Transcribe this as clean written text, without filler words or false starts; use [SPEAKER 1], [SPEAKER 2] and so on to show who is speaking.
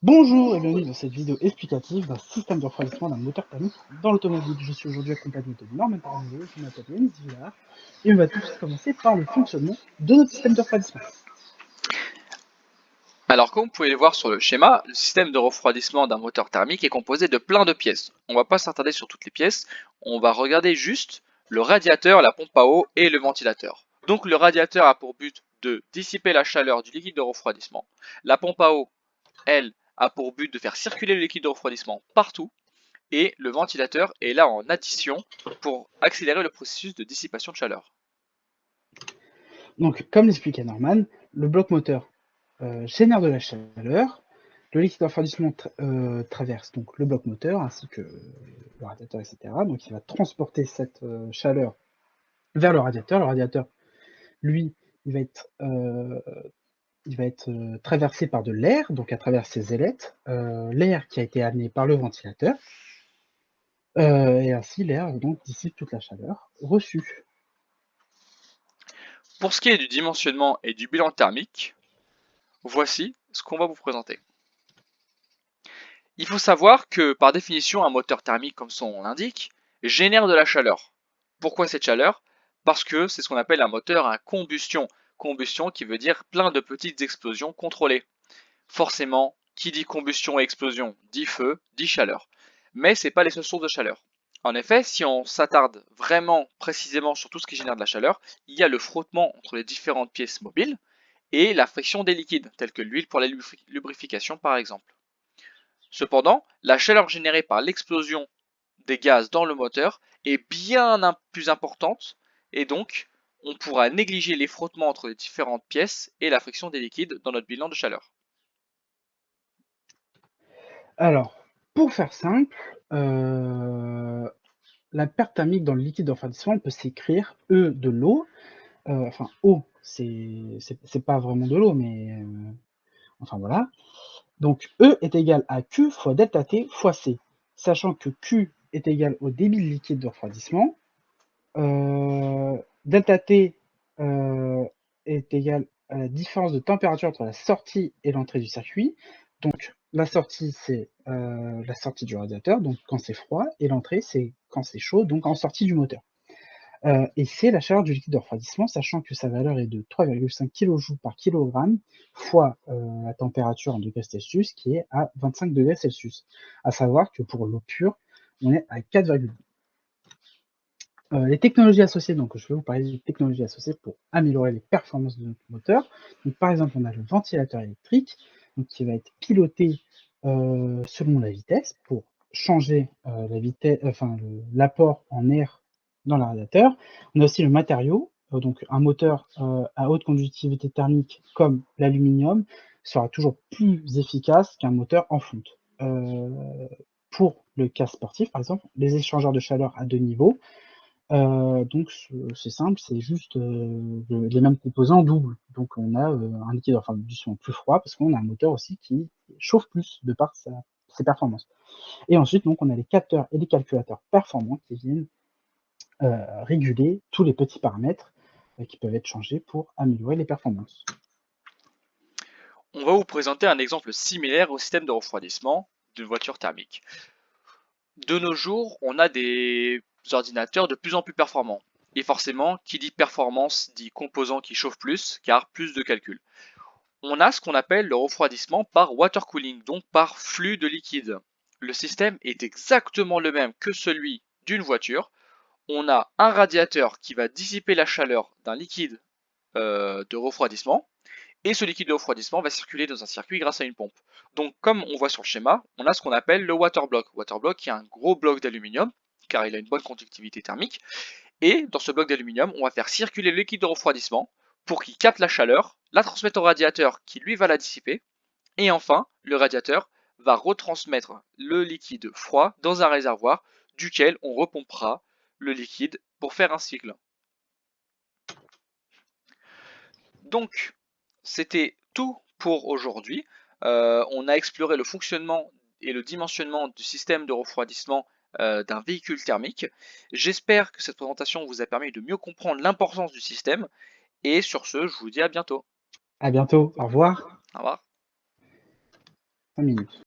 [SPEAKER 1] Bonjour et bienvenue dans cette vidéo explicative d'un système de refroidissement d'un moteur thermique dans l'automobile. Je suis aujourd'hui accompagné de Norman Paranzo, je m'appelle Yannis Villard et on va tout de suite commencer par le fonctionnement de notre système de refroidissement.
[SPEAKER 2] Alors comme vous pouvez le voir sur le schéma, le système de refroidissement d'un moteur thermique est composé de plein de pièces. On ne va pas s'attarder sur toutes les pièces, on va regarder juste le radiateur, la pompe à eau et le ventilateur. Donc le radiateur a pour but de dissiper la chaleur du liquide de refroidissement. La pompe à eau, elle, a pour but de faire circuler le liquide de refroidissement partout. Et le ventilateur est là en addition pour accélérer le processus de dissipation de chaleur.
[SPEAKER 1] Donc comme l'expliquait Norman, le bloc moteur génère de la chaleur, le liquide de refroidissement traverse donc le bloc moteur ainsi que le radiateur, etc. Donc il va transporter cette chaleur vers le radiateur. Le radiateur, lui, il va être traversé par de l'air, donc à travers ses ailettes, l'air qui a été amené par le ventilateur, et ainsi l'air donc dissipe toute la chaleur reçue.
[SPEAKER 2] Pour ce qui est du dimensionnement et du bilan thermique, voici ce qu'on va vous présenter. Il faut savoir que, par définition, un moteur thermique, comme son nom l'indique, génère de la chaleur. Pourquoi cette chaleur? Parce que c'est ce qu'on appelle un moteur à combustion. Combustion qui veut dire plein de petites explosions contrôlées. Forcément, qui dit combustion et explosion dit feu, dit chaleur. Mais ce n'est pas les seules sources de chaleur. En effet, si on s'attarde vraiment précisément sur tout ce qui génère de la chaleur, il y a le frottement entre les différentes pièces mobiles et la friction des liquides, tels que l'huile pour la lubrification par exemple. Cependant, la chaleur générée par l'explosion des gaz dans le moteur est bien plus importante et donc on pourra négliger les frottements entre les différentes pièces et la friction des liquides dans notre bilan de chaleur.
[SPEAKER 1] Alors, pour faire simple, la perte thermique dans le liquide de refroidissement peut s'écrire E de l'eau, enfin eau, c'est pas vraiment de l'eau, mais enfin voilà. Donc E est égal à Q fois delta T fois C, sachant que Q est égal au débit de liquide de refroidissement, delta T est égal à la différence de température entre la sortie et l'entrée du circuit. Donc la sortie, c'est la sortie du radiateur, donc quand c'est froid, et l'entrée, c'est quand c'est chaud, donc en sortie du moteur. Et c'est la chaleur du liquide de refroidissement, sachant que sa valeur est de 3,5 kJ par kilogramme fois la température en degrés Celsius, qui est à 25 degrés Celsius. À savoir que pour l'eau pure, on est à 4,2. Les technologies associées, donc je vais vous parler des technologies associées pour améliorer les performances de notre moteur. Donc, par exemple, on a le ventilateur électrique, donc, qui va être piloté selon la vitesse pour changer la vitesse, enfin l'apport en air dans le radiateur. On a aussi le matériau, donc un moteur à haute conductivité thermique comme l'aluminium sera toujours plus efficace qu'un moteur en fonte. Pour le cas sportif, par exemple, les échangeurs de chaleur à deux niveaux, donc c'est simple, c'est juste les mêmes composants doubles. Donc on a un liquide de refroidissement plus froid parce qu'on a un moteur aussi qui chauffe plus de par ses performances. Et ensuite, donc, on a les capteurs et les calculateurs performants qui viennent réguler tous les petits paramètres qui peuvent être changés pour améliorer les performances.
[SPEAKER 2] On va vous présenter un exemple similaire au système de refroidissement d'une voiture thermique. De nos jours, on a des ordinateurs de plus en plus performants. Et forcément, qui dit performance dit composants qui chauffent plus, car plus de calculs. On a ce qu'on appelle le refroidissement par water cooling, donc par flux de liquide. Le système est exactement le même que celui d'une voiture. On a un radiateur qui va dissiper la chaleur d'un liquide de refroidissement, et ce liquide de refroidissement va circuler dans un circuit grâce à une pompe. Donc comme on voit sur le schéma, on a ce qu'on appelle le water block. Water block qui est un gros bloc d'aluminium, car il a une bonne conductivité thermique, et dans ce bloc d'aluminium, on va faire circuler le liquide de refroidissement pour qu'il capte la chaleur, la transmette au radiateur qui lui va la dissiper, et enfin, le radiateur va retransmettre le liquide froid dans un réservoir duquel on repompera le liquide pour faire un cycle. Donc, c'était tout pour aujourd'hui. On a exploré le fonctionnement et le dimensionnement du système de refroidissement d'un véhicule thermique. J'espère que cette présentation vous a permis de mieux comprendre l'importance du système. Et sur ce, je vous dis à bientôt.
[SPEAKER 1] À bientôt, au revoir.
[SPEAKER 2] Au revoir.
[SPEAKER 1] 5 minutes.